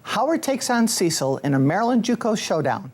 Howard takes on Cecil in a Maryland JUCO showdown.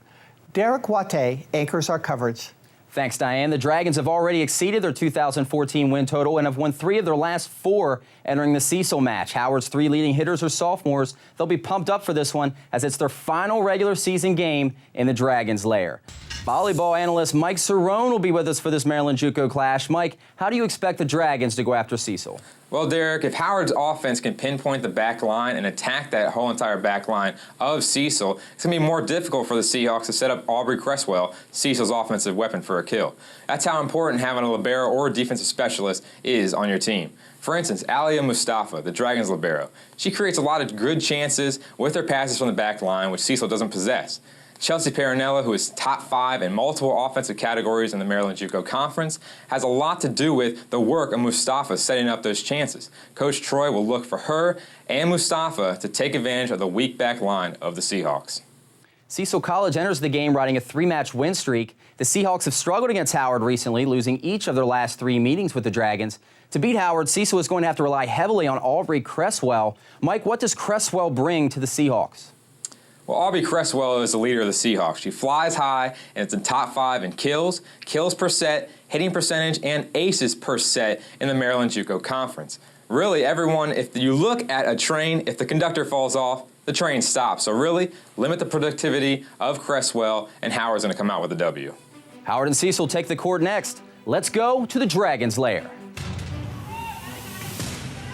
Derek Watte anchors our coverage. Thanks, Diane. The Dragons have already exceeded their 2014 win total and have won 3 of their last 4 entering the Cecil match. Howard's 3 leading hitters are sophomores. They'll be pumped up for this one as it's their final regular season game in the Dragons Lair. Volleyball analyst Mike Cerrone will be with us for this Maryland JUCO clash. Mike, how do you expect the Dragons to go after Cecil? Well, Derek, if Howard's offense can pinpoint the back line and attack that whole entire back line of Cecil, it's going to be more difficult for the Seahawks to set up Aubrey Cresswell, Cecil's offensive weapon, for a kill. That's how important having a libero or a defensive specialist is on your team. For instance, Alia Mustafa, the Dragons libero, she creates a lot of good chances with her passes from the back line, which Cecil doesn't possess. Chelsea Parinella, who is top 5 in multiple offensive categories in the Maryland JUCO Conference, has a lot to do with the work of Mustafa setting up those chances. Coach Troy will look for her and Mustafa to take advantage of the weak back line of the Seahawks. Cecil College enters the game riding a 3-match win streak. The Seahawks have struggled against Howard recently, losing each of their last 3 meetings with the Dragons. To beat Howard, Cecil is going to have to rely heavily on Aubrey Cresswell. Mike, what does Cresswell bring to the Seahawks? Well, Aubrey Cresswell is the leader of the Seahawks. She flies high, and it's in top 5 in kills per set, hitting percentage, and aces per set in the Maryland JUCO Conference. Really, everyone, if you look at a train, if the conductor falls off, the train stops. So really, limit the productivity of Cresswell, and Howard's going to come out with a W. Howard and Cecil take the court next. Let's go to the Dragons Lair.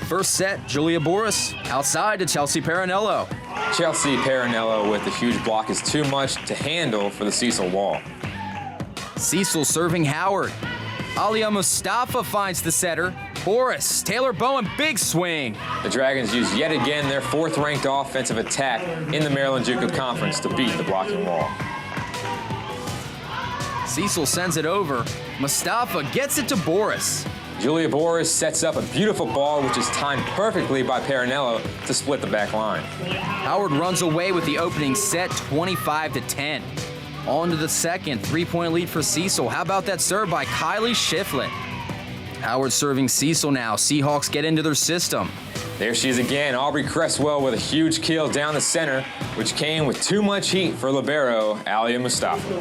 First set, Julia Boris outside to Chelsea Parinello. Chelsea Parinello with the huge block is too much to handle for the Cecil wall. Cecil serving Howard. Alia Mustafa finds the setter. Boris, Taylor Bowen, big swing. The Dragons use yet again their 4th-ranked offensive attack in the Maryland JUCO Conference to beat the blocking wall. Cecil sends it over. Mustafa gets it to Boris. Julia Boris sets up a beautiful ball, which is timed perfectly by Parinello to split the back line. Howard runs away with the opening set, 25-10. On to the second, 3-point lead for Cecil. How about that serve by Kylie Shiflett? Howard serving Cecil now. Seahawks get into their system. There she is again, Aubrey Cresswell with a huge kill down the center, which came with too much heat for libero Alia Mustafa.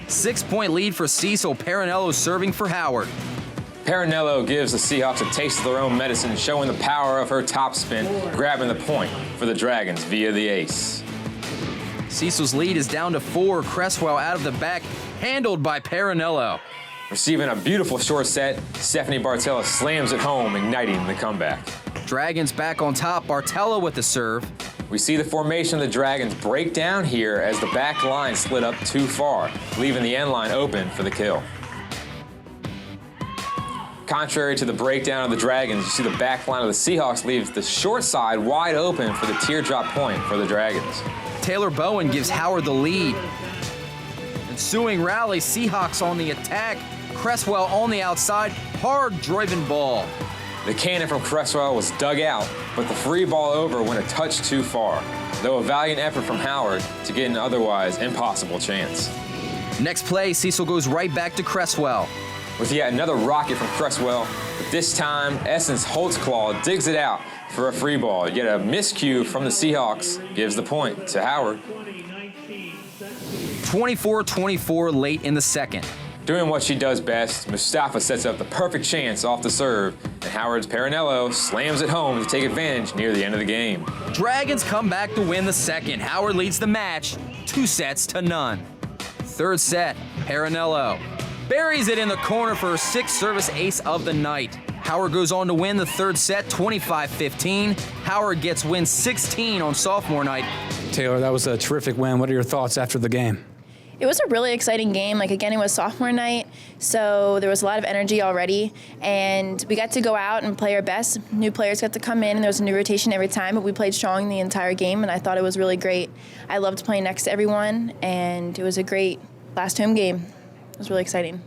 6-point lead for Cecil. Parinello serving for Howard. Parinello gives the Seahawks a taste of their own medicine, showing the power of her topspin, grabbing the point for the Dragons via the ace. Cecil's lead is down to 4. Cresswell out of the back, handled by Parinello. Receiving a beautiful short set, Stephanie Bartella slams it home, igniting the comeback. Dragons back on top, Bartella with the serve. We see the formation of the Dragons break down here as the back line slid up too far, leaving the end line open for the kill. Contrary to the breakdown of the Dragons, you see the back line of the Seahawks leaves the short side wide open for the teardrop point for the Dragons. Taylor Bowen gives Howard the lead. Ensuing rally, Seahawks on the attack. Cresswell on the outside, hard-driven ball. The cannon from Cresswell was dug out, but the free ball over went a touch too far, though a valiant effort from Howard to get an otherwise impossible chance. Next play, Cecil goes right back to Cresswell. With yet another rocket from Cresswell, but this time Essence Holtzclaw digs it out for a free ball, yet a miscue from the Seahawks gives the point to Howard. 24-24 late in the second. Doing what she does best, Mustafa sets up the perfect chance off the serve, and Howard's Parinello slams it home to take advantage near the end of the game. Dragons come back to win the second. Howard leads the match, 2-0. Third set, Parinello buries it in the corner for her 6th service ace of the night. Howard goes on to win the third set, 25-15. Howard gets win 16 on sophomore night. Taylor, that was a terrific win. What are your thoughts after the game? It was a really exciting game. Again, it was sophomore night, so there was a lot of energy already, and we got to go out and play our best. New players got to come in, and there was a new rotation every time, but we played strong the entire game, and I thought it was really great. I loved playing next to everyone, and it was a great last home game. It was really exciting.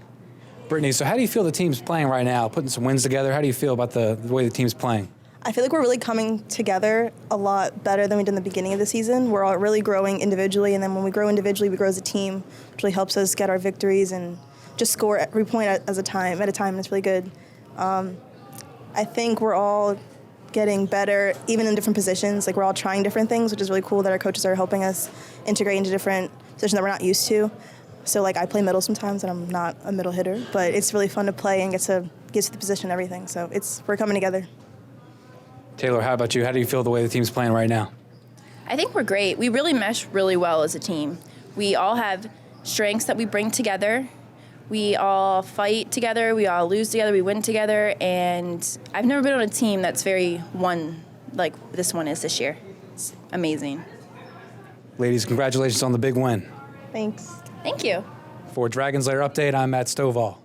Brittany, so how do you feel the team's playing right now, putting some wins together? How do you feel about the way the team's playing? I feel like we're really coming together a lot better than we did in the beginning of the season. We're all really growing individually, and then when we grow individually, we grow as a team, which really helps us get our victories and just score every point at a time, and it's really good. I think we're all getting better, even in different positions. Like, we're all trying different things, which is really cool that our coaches are helping us integrate into different positions that we're not used to. So, like, I play middle sometimes, and I'm not a middle hitter, but it's really fun to play and get to the position and everything. So we're coming together. Taylor, how about you? How do you feel the way the team's playing right now? I think we're great. We really mesh really well as a team. We all have strengths that we bring together. We all fight together. We all lose together. We win together. And I've never been on a team that's very one like this one is this year. It's amazing. Ladies, congratulations on the big win. Thanks. Thank you. For Dragons Lair Update, I'm Matt Stovall.